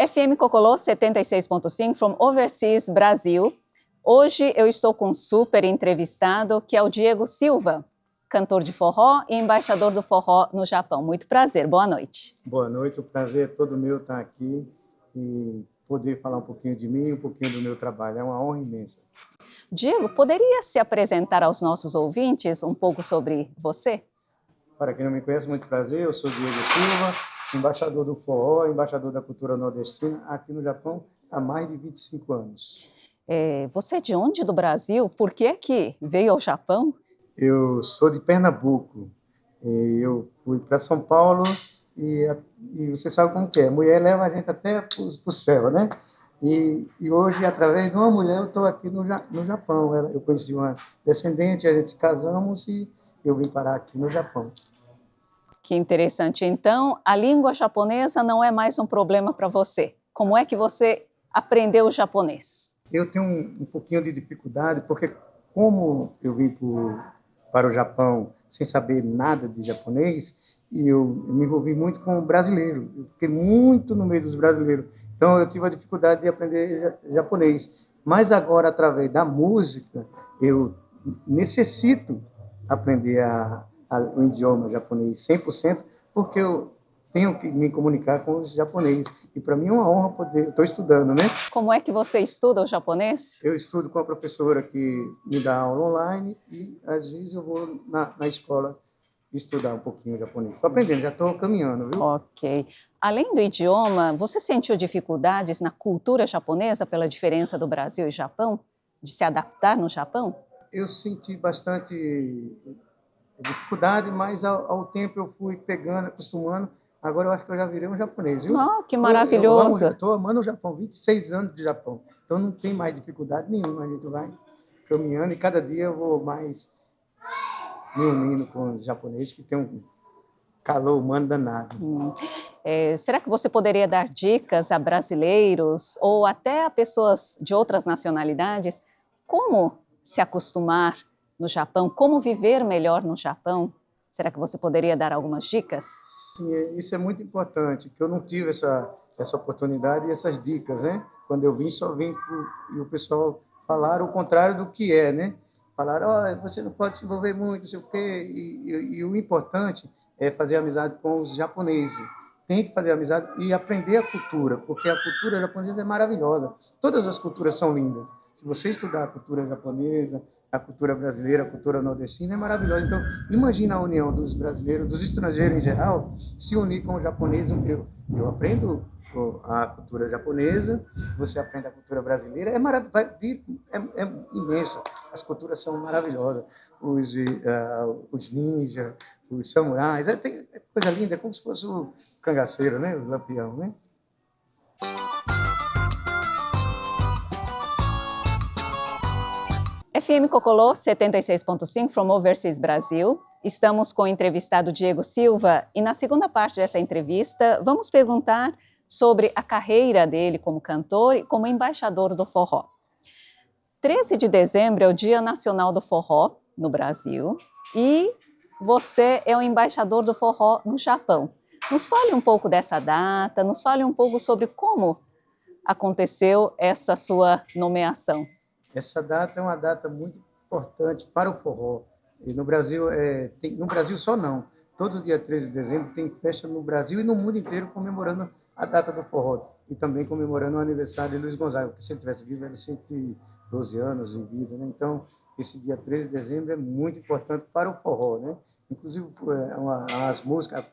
FM Cocolô 76.5 from Overseas Brasil. Hoje eu estou com um super entrevistado que é o Diego Silva, cantor de forró e embaixador do forró no Japão. Muito prazer, boa noite. Boa noite, o prazer é todo meu estar aqui e poder falar um pouquinho de mim, um pouquinho do meu trabalho. É uma honra imensa. Diego, poderia se apresentar aos nossos ouvintes um pouco sobre você? Para quem não me conhece, muito prazer, eu sou Diego Silva, embaixador do forró, embaixador da cultura nordestina aqui no Japão há mais de 25 anos. Você é de onde do Brasil? Por que que veio ao Japão? Eu sou de Pernambuco, eu fui para São Paulo e você sabe como que é, mulher leva a gente até para o céu, né? E hoje, através de uma mulher, eu estou aqui no Japão. Eu conheci uma descendente, a gente se casamos e eu vim parar aqui no Japão. Que interessante. Então, a língua japonesa não é mais um problema para você. Como é que você aprendeu o japonês? Eu tenho um pouquinho de dificuldade, porque como eu vim para o Japão sem saber nada de japonês, e eu me envolvi muito com o brasileiro. Eu fiquei muito no meio dos brasileiros. Então, eu tive a dificuldade de aprender japonês. Mas agora, através da música, eu necessito aprender o idioma japonês 100%, porque eu tenho que me comunicar com os japoneses. E para mim é uma honra poder... Estou estudando, né? Como é que você estuda o japonês? Eu estudo com a professora que me dá aula online e, às vezes, eu vou na escola estudar um pouquinho japonês. Estou aprendendo, já estou caminhando, viu? Ok. Além do idioma, você sentiu dificuldades na cultura japonesa pela diferença do Brasil e Japão? De se adaptar no Japão? Eu senti bastante dificuldade, mas ao tempo eu fui pegando, acostumando. Agora eu acho que eu já virei um japonês, viu? Oh, que maravilhoso! Estou amando o Japão, 26 anos de Japão. Então não tem mais dificuldade nenhuma, a gente vai caminhando e cada dia eu vou mais me unindo com os japoneses, que tem um calor humano danado. Será que você poderia dar dicas a brasileiros ou até a pessoas de outras nacionalidades como se acostumar no Japão, como viver melhor no Japão? Será que você poderia dar algumas dicas? Sim, isso é muito importante, que eu não tive essa oportunidade e essas dicas, né? Quando eu vim, só vim e o pessoal falaram o contrário do que é, né? Falaram, você não pode se envolver muito, não sei o quê. E o importante é fazer amizade com os japoneses. Tem que fazer amizade e aprender a cultura, porque a cultura japonesa é maravilhosa. Todas as culturas são lindas. Se você estudar a cultura japonesa, a cultura brasileira, a cultura nordestina, é maravilhosa. Então, imagina a união dos brasileiros, dos estrangeiros em geral, se unir com o japonês. Eu aprendo a cultura japonesa, você aprende a cultura brasileira, é imenso. As culturas são maravilhosas. Os ninjas, os samurais, é coisa linda, é como se fosse o cangaceiro, né? O lampião, né? FM Cocolô 76.5 from Overseas Brasil. Estamos com o entrevistado Diego Silva e na segunda parte dessa entrevista vamos perguntar sobre a carreira dele como cantor e como embaixador do forró. 13 de dezembro é o Dia Nacional do Forró no Brasil e você é o embaixador do forró no Japão. Nos fale um pouco dessa data, nos fale um pouco sobre como aconteceu essa sua nomeação. Essa data é uma data muito importante para o forró. E no Brasil, no Brasil só não. Todo dia 13 de dezembro tem festa no Brasil e no mundo inteiro comemorando a data do forró. E também comemorando o aniversário de Luiz Gonzaga, porque se ele tivesse vivo, ele 112 anos de vida, né? Então, esse dia 13 de dezembro é muito importante para o forró, né? Inclusive, as músicas,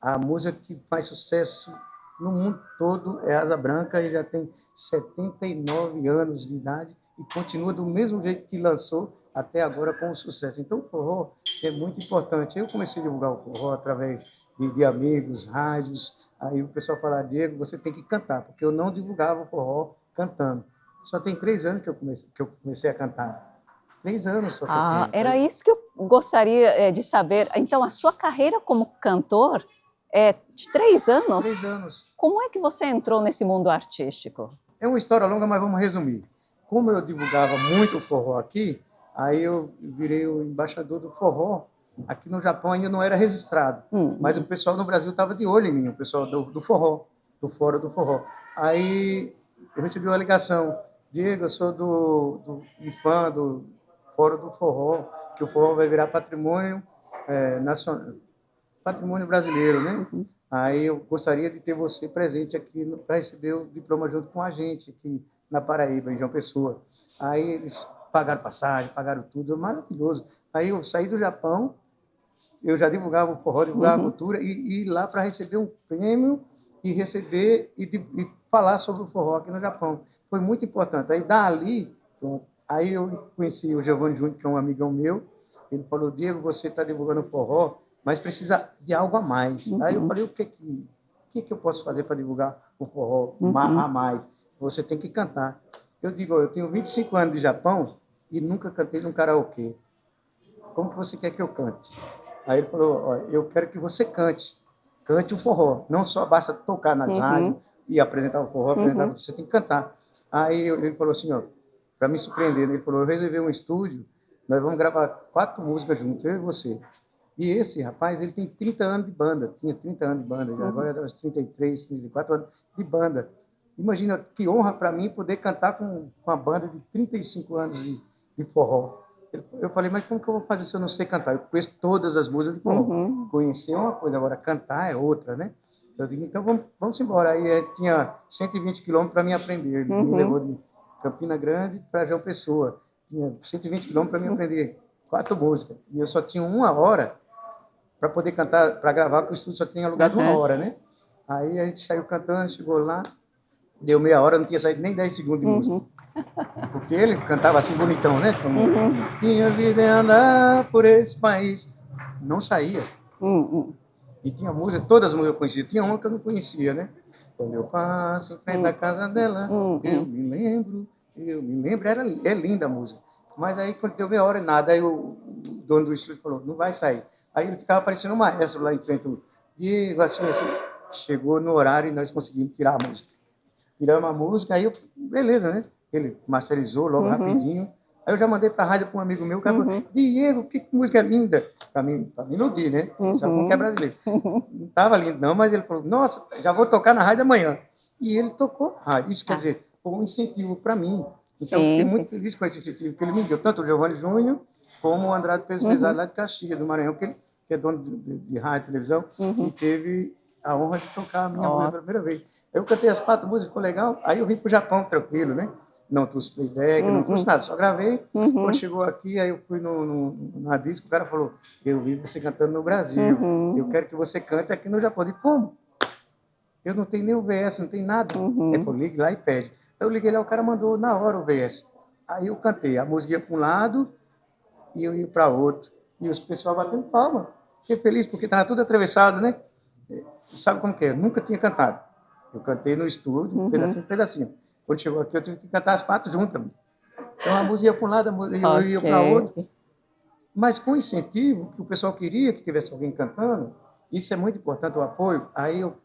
a música que faz sucesso no mundo todo é Asa Branca, e já tem 79 anos de idade e continua do mesmo jeito que lançou até agora com sucesso. Então, o forró é muito importante. Eu comecei a divulgar o forró através de amigos, rádios. Aí o pessoal fala, Diego, você tem que cantar, porque eu não divulgava o forró cantando. Só tem 3 anos que eu comecei a cantar. 3 anos só que eu tenho. Era isso que eu gostaria de saber. Então, a sua carreira como cantor é de 3 anos? 3 anos. Como é que você entrou nesse mundo artístico? É uma história longa, mas vamos resumir. Como eu divulgava muito o forró aqui, aí eu virei o embaixador do forró. Aqui no Japão ainda não era registrado, mas o pessoal no Brasil estava de olho em mim, o pessoal do forró. do Fórum do Forró. Aí eu recebi uma ligação: Diego, eu sou um fã do Fórum do Forró, que o forró vai virar patrimônio nacional, patrimônio brasileiro, né? Uhum. Aí eu gostaria de ter você presente aqui para receber o diploma junto com a gente aqui na Paraíba, em João Pessoa. Aí eles pagaram passagem, pagaram tudo, maravilhoso. Aí eu saí do Japão, eu já divulgava o forró, divulgava a Uhum. cultura, e ir lá para receber um prêmio e receber e falar sobre o forró aqui no Japão. Foi muito importante. Aí dali, pronto, aí eu conheci o Giovanni Júnior, que é um amigão meu. Ele falou: Diego, você está divulgando o forró, mas precisa de algo a mais. Aí eu Uhum. falei: o que eu posso fazer para divulgar o forró a Uhum. mais? Você tem que cantar. Eu digo: eu tenho 25 anos de Japão e nunca cantei num karaokê. Como que você quer que eu cante? Aí ele falou: ó, eu quero que você cante o forró. Não só basta tocar nas rádios Uhum. e apresentar o forró, apresentar, Uhum. você tem que cantar. Aí ele falou assim, ó, para me surpreender, ele falou: eu reservei um estúdio, nós vamos gravar 4 músicas juntos, eu e você. E esse rapaz, ele tem 30 anos de banda, tinha 30 anos de banda, Uhum. agora é uns 33, 34 anos de banda. Imagina que honra para mim poder cantar com uma banda de 35 anos de forró. Eu falei: mas como que eu vou fazer se eu não sei cantar? Eu conheço todas as músicas de forró. Uhum. Conhecer é uma coisa, agora cantar é outra, né? Eu digo: então vamos embora. Aí tinha 120 quilômetros para mim aprender. Ele me levou Uhum. de Campina Grande para João Pessoa. Tinha 120 quilômetros para mim aprender 4 músicas. E eu só tinha 1 hora para poder cantar, para gravar, porque o estúdio só tinha alugado 1 hora, né? Aí a gente saiu cantando, chegou lá, deu meia hora, não tinha saído nem 10 segundos de música. Uhum. Porque ele cantava assim bonitão, né? Como Uhum. minha vida é andar por esse país. Não saía. Uhum. E tinha música, todas as músicas eu conhecia. Tinha uma que eu não conhecia, né? Quando eu passo em frente da casa dela, Uhum. eu me lembro. É linda a música. Mas aí, quando deu meia hora e nada, aí o dono do estúdio falou: não vai sair. Aí ele ficava parecendo um maestro lá em frente. Diego, assim. Chegou no horário e nós conseguimos tirar a música. Tiramos a música, aí eu, beleza, né? Ele masterizou logo Uhum. rapidinho. Aí eu já mandei para a rádio para um amigo meu, o cara falou: Uhum. Diego, que música linda! Para mim iludir, né? Sabe como que é Uhum. brasileiro? Uhum. Não estava lindo, não, mas ele falou: nossa, já vou tocar na rádio amanhã. E ele tocou na rádio. Isso quer Ah, dizer, foi um incentivo para mim. Então, eu fiquei sim, sim. muito feliz com esse incentivo que ele me deu, tanto o Giovanni Júnior como o Andrade Pesquisado, Uhum. lá de Caxias, do Maranhão, que é dono de rádio e televisão, e Uhum. teve a honra de tocar a minha música Ó. pela primeira vez. Eu cantei as 4 músicas, ficou legal. Aí eu vim para o Japão tranquilo, né? Não trouxe playback, não trouxe Uhum. nada, só gravei. Quando Uhum. chegou aqui, aí eu fui na disco, o cara falou: eu vi você cantando no Brasil, eu Uhum. quero que você cante aqui no Japão. Eu disse: como? Eu não tenho nem o VS, não tem nada. Ele Uhum. falou: ligue lá e pede. Eu liguei lá, o cara mandou na hora o VS. Aí eu cantei, a música ia para um lado e eu ia para outro. E os pessoal batendo palma. Fiquei feliz, porque estava tudo atravessado, né? Sabe como que é? Eu nunca tinha cantado. Eu cantei no estúdio, Uhum. pedacinho, pedacinho. Quando chegou aqui, eu tive que cantar as 4 juntas. Então a música ia para um lado, eu ia Ok. para outro. Mas com incentivo, que o pessoal queria que tivesse alguém cantando, isso é muito importante, o apoio. Aí eu,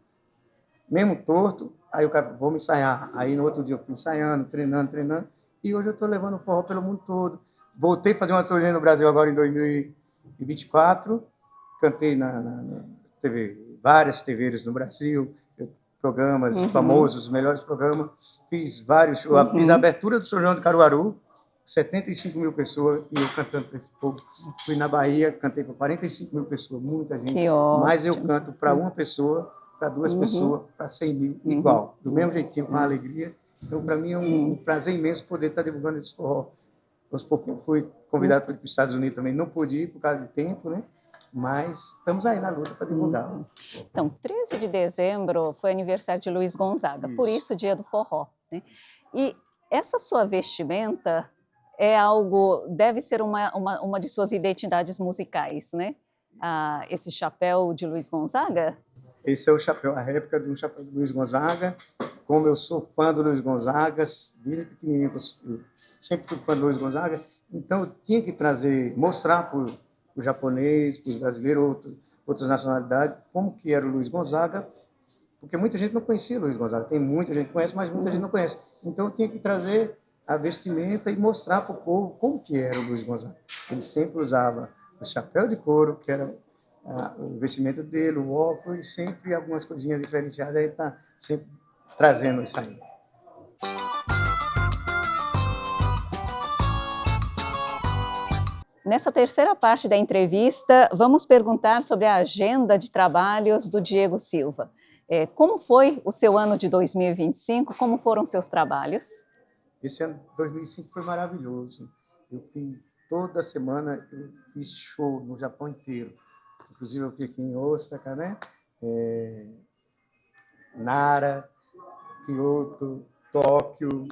mesmo torto, aí eu vou me ensaiar. Aí no outro dia eu fui ensaiando, treinando. E hoje eu estou levando o forró pelo mundo todo. Voltei a fazer uma turnê no Brasil agora em 2024. Cantei na TV, várias TVs no Brasil, programas Uhum. famosos, os melhores programas. Fiz vários shows. Fiz a Uhum. abertura do São João de Caruaru, 75 mil pessoas, e eu cantando para esse povo. Fui na Bahia, cantei para 45 mil pessoas, muita gente. Que Mas eu ótimo. canto para uma pessoa, para 2 Uhum. pessoas, para 100 mil, Uhum. igual, do mesmo jeitinho, com alegria. Então, para mim, é um Uhum. prazer imenso poder estar divulgando esse forró. Aos pouquinhos fui Uhum. convidado para ir para os Estados Unidos também, não pude ir por causa de tempo, né? Mas estamos aí na luta para divulgar. Uhum. Então, 13 de dezembro foi aniversário de Luiz Gonzaga, por Isso. isso dia do forró, né. E essa sua vestimenta é algo deve ser uma de suas identidades musicais, né? Ah, esse chapéu de Luiz Gonzaga? Esse é o chapéu, a réplica de um chapéu do Luiz Gonzaga. Como eu sou fã do Luiz Gonzaga, desde pequenininho eu sempre fui fã do Luiz Gonzaga, então eu tinha que trazer, mostrar para o japonês, para os brasileiros, outras nacionalidades, como que era o Luiz Gonzaga, porque muita gente não conhecia o Luiz Gonzaga. Tem muita gente que conhece, mas muita gente Uhum. não conhece. Então eu tinha que trazer a vestimenta e mostrar para o povo como que era o Luiz Gonzaga. Ele sempre usava o chapéu de couro, que era o vestimento dele, o óculos, e sempre algumas coisinhas diferenciadas, a gente está sempre trazendo isso aí. Nessa terceira parte da entrevista, vamos perguntar sobre a agenda de trabalhos do Diego Silva. Como foi o seu ano de 2025? Como foram seus trabalhos? Esse ano de 2005 foi maravilhoso. Eu fiz toda semana, eu fiz show no Japão inteiro. Inclusive eu fiquei em Osaka, né? Nara, Kyoto, Tóquio,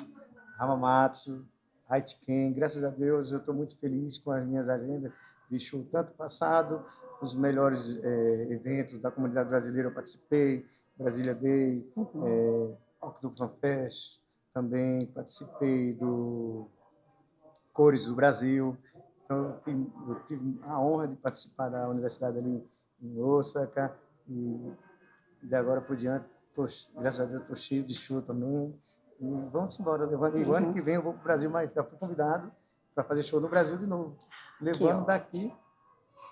Hamamatsu, Aichiken. Graças a Deus, eu estou muito feliz com as minhas agendas de show, tanto passado, os melhores eventos da comunidade brasileira eu participei, Brasília Day, October Fest, também participei do Cores do Brasil. Então, eu tive a honra de participar da universidade ali em Osaka e de agora por diante, graças a Deus, estou cheio de show também. E vamos embora, levando. E o ano que vem eu vou para o Brasil, mas já fui convidado para fazer show no Brasil de novo, levando daqui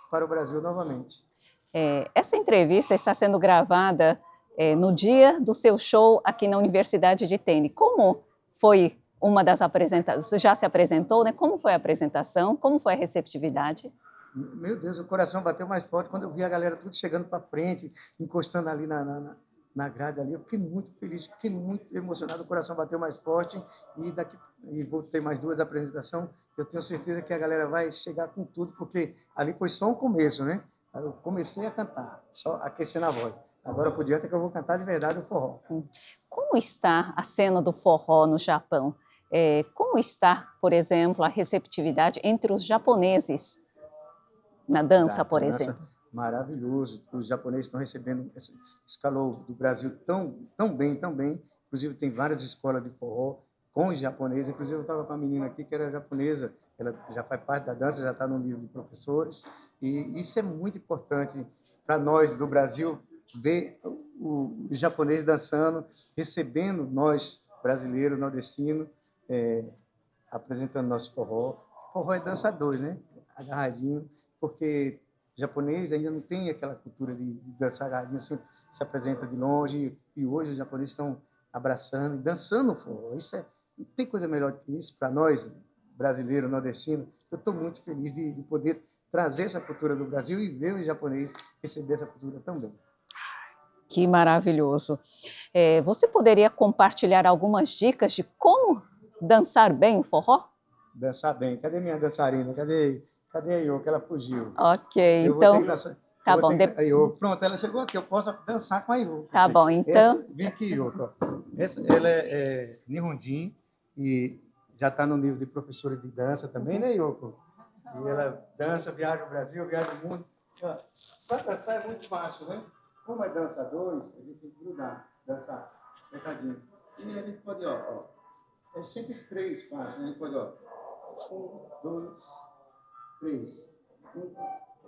para o Brasil novamente. Essa entrevista está sendo gravada no dia do seu show aqui na Universidade de Tênis. Como foi uma das apresentações? Você já se apresentou, né? Como foi a apresentação? Como foi a receptividade? Meu Deus, o coração bateu mais forte quando eu vi a galera tudo chegando para frente, encostando ali na grade ali. Eu fiquei muito feliz, fiquei muito emocionado, o coração bateu mais forte e vou ter mais duas apresentações. Eu tenho certeza que a galera vai chegar com tudo, porque ali foi só um começo, né? Eu comecei a cantar, só aquecendo a voz. Agora por diante é que eu vou cantar de verdade o forró. Como está a cena do forró no Japão? Como está, por exemplo, a receptividade entre os japoneses na dança, por exemplo? Maravilhoso. Os japoneses estão recebendo esse calor do Brasil tão bem, tão bem. Inclusive, tem várias escolas de forró com os japoneses. Inclusive, eu estava com uma menina aqui que era japonesa. Ela já faz parte da dança, já está no livro de professores. E isso é muito importante para nós do Brasil, ver os japoneses dançando, recebendo nós, brasileiros, nordestinos, apresentando nosso forró. Forró é dança dois, né? Agarradinho, porque japonês ainda não tem aquela cultura de dançar agarradinho, sempre se apresenta de longe, e hoje os japoneses estão abraçando e dançando o forró. Não tem coisa melhor do que isso para nós, brasileiros, nordestinos. Eu estou muito feliz de poder trazer essa cultura do Brasil e ver os japoneses receber essa cultura também. Que maravilhoso. Você poderia compartilhar algumas dicas de como dançar bem o forró? Dançar bem. Cadê minha dançarina? Cadê a Yoko? Ela fugiu. Ok, eu então... Vou ter que dançar. Tá bom. Pronto, ela chegou aqui. Eu posso dançar com a Yoko. Tá bom, então... Vem aqui, Yoko. Ela é Nihonjin e já está no nível de professora de dança também, né, Yoko? E ela dança, viaja o Brasil, viaja o mundo. Para dançar é muito fácil, né? Como é dança dois, a gente tem que grudar, dançar, apertadinho. E a gente pode, é sempre três passos, né? A gente pode, 1, 2, 3. 1,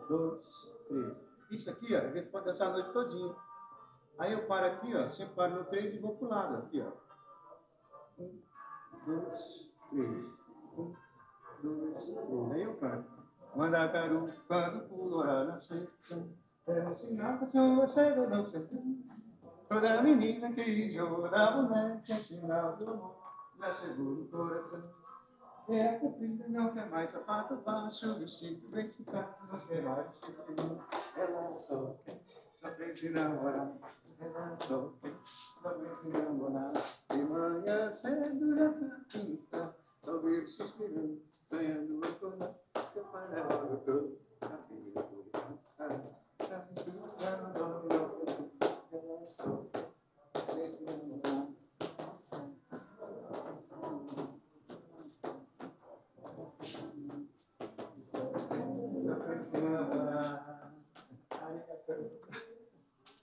2, 3. Isso aqui, a gente pode dançar a noite todinha. Aí eu paro aqui, sempre paro no 3 e vou pro lado, aqui, 1, 2, 3. 1, 2, 3. Aí eu canto. Mandacaru, quando pular na seca, é um sinal que sua chega no sertão. Toda menina que joga da boneca é sinal do amor, já chegou no coração. É comprida, não quer mais sapato baixo, vestido bem citado, não quer mais vestido. Ela só quer se namorar. Ela só quer se namorar. De manhã cedo já tá pinta, talvez suspirando, ganhando o colar. Seu pai é o doutor, a filha do cantar. Tá misturando, ela só quer se namorar.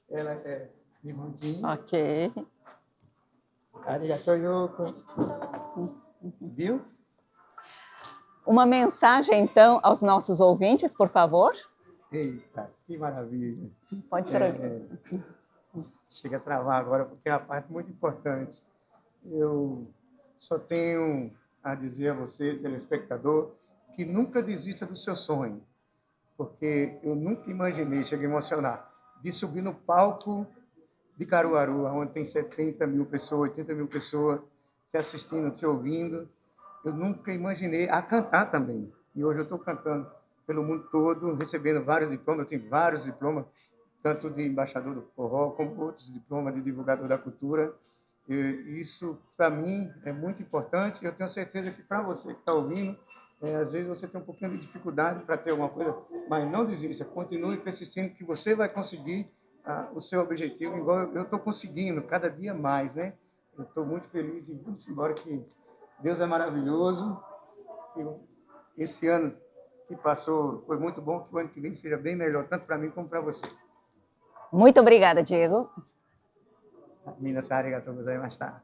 Ela é Nihonjin. Ok. Arigatou, Yoko. Viu? Uma mensagem, então, aos nossos ouvintes, por favor. Eita, que maravilha. Pode ser. Chega a travar agora, porque é a parte muito importante. Eu só tenho a dizer a você, telespectador, que nunca desista do seu sonho. porque eu nunca imaginei, cheguei a emocionar, de subir no palco de Caruaru, onde tem 70 mil pessoas, 80 mil pessoas te assistindo, te ouvindo. Eu nunca imaginei a cantar também. E hoje eu estou cantando pelo mundo todo, recebendo vários diplomas. Eu tenho vários diplomas, tanto de embaixador do forró, como outros diplomas de divulgador da cultura. E isso, para mim, é muito importante. Eu tenho certeza que para você que está ouvindo, às vezes você tem um pouquinho de dificuldade para ter alguma coisa, mas não desista, continue persistindo que você vai conseguir o seu objetivo, igual eu estou conseguindo cada dia mais, né? Eu estou muito feliz e vamos embora, que Deus é maravilhoso. E esse ano que passou foi muito bom, que o ano que vem seja bem melhor, tanto para mim como para você. Muito obrigada, Diego. Minas arigatou gozaimashita.